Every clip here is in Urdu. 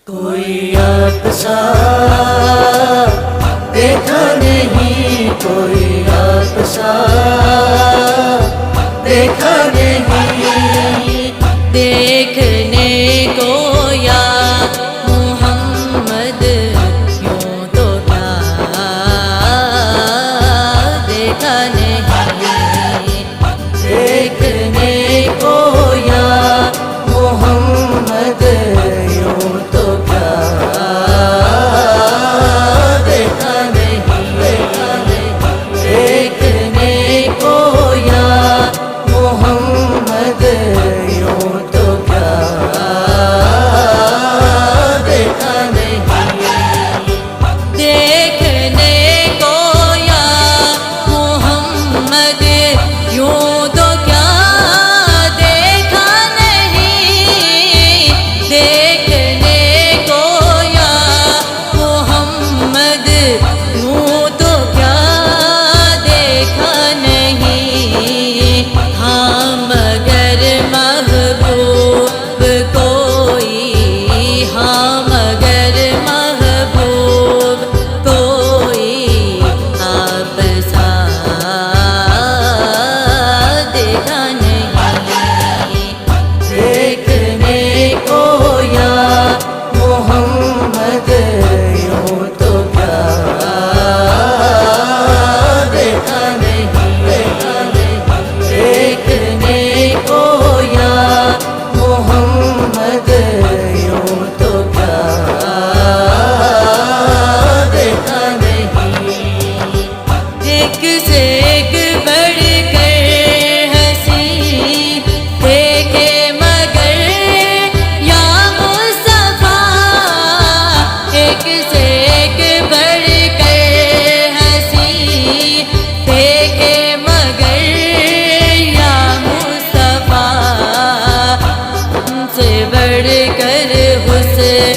کوئی اقصا دیکھا نہیں، کوئی اقصا دیکھا نہیں، دیکھنے کو یا محمد یوں تو کیا دیکھا نہیں، دیکھنے کو یا محمد یوں تو کیا دیکھا نہیں، دیکھنے کو یا محمد یوں تو کیا دیکھا نہیں، دیکھنے کو یا محمد یوں تو کیا دیکھا نہیں، دیکھنے کو یا محمد یوں تو کیا دیکھا نہیں، ہاں مگر محبوب کوئی، ہاں مگر محبوب کوئی آپ سا دیکھا نہیں، دیکھنے کو یا محمد یوں تو کیا دیکھا نہیں، دیکھنے کو یا محمد یوں تو کیا دیکھا نہیں، ایک سے ایک بڑھ کر ہنسی دیکھے مگر یا مصطفیٰ، ایک سے ایک بڑھ کر ہنسی دیکھے مگر یا مصطفیٰ، تم سے بڑھ کر حسن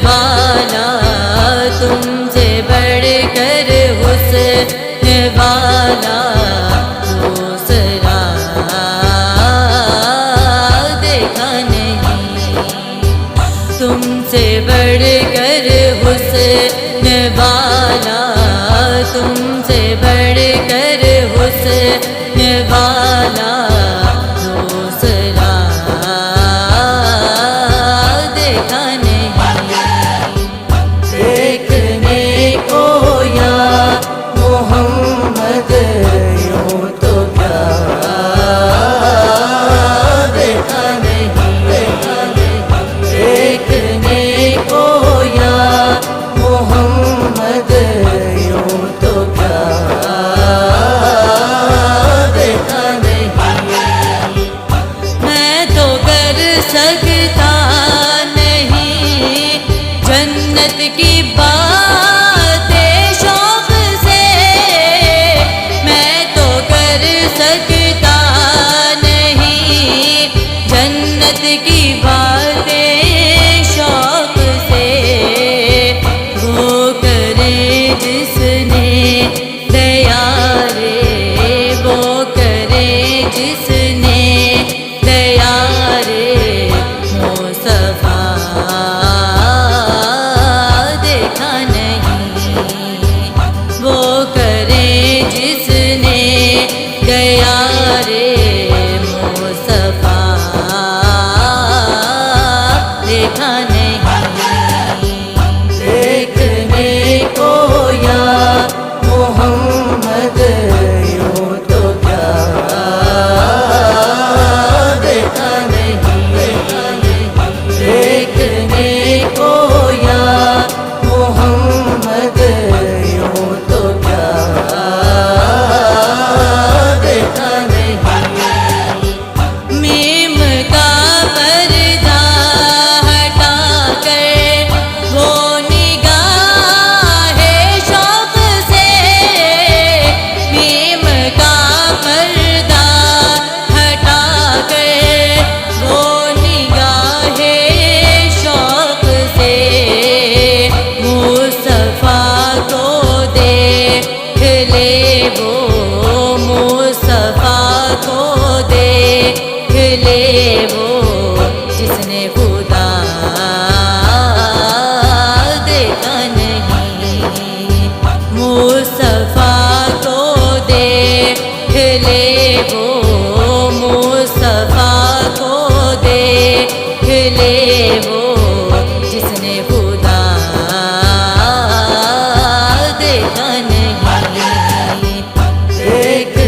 والا، تم سے بڑھ کر حسن والا دوسرا دیکھا نہیں، تم سے بڑھ کر حسن والا، تم سے بڑھ کر حسن والا دوسرا دیکھا نہیں، دیکھنے کو یا محمد یوں تو کیا دیکھا نہیں، دیکھنے کو یا محمد یوں تو کیا دیکھا نہیں، میں تو کر سکتا نہیں جنت کی باتیں شوق سے، میں تو کر سکتا نہیں جنت کی باتیں شوق سے، وہ کرے جس نے دیا رے، وہ کرے جس نے دیا رے مصطفیٰ دیکھا نہیں، وہ کرے جس نے گیا رے مصطفیٰ دیکھا نہیں، دیکھنے کو یا محمد یوں تو کیا دیکھا نہیں، دیکھنے کو یا محمد یوں تو کیا دیکھا نہیں، میم کا پردہ ہٹا کر لے وہ جس نے خدا دیکھا نہیں، دیکھ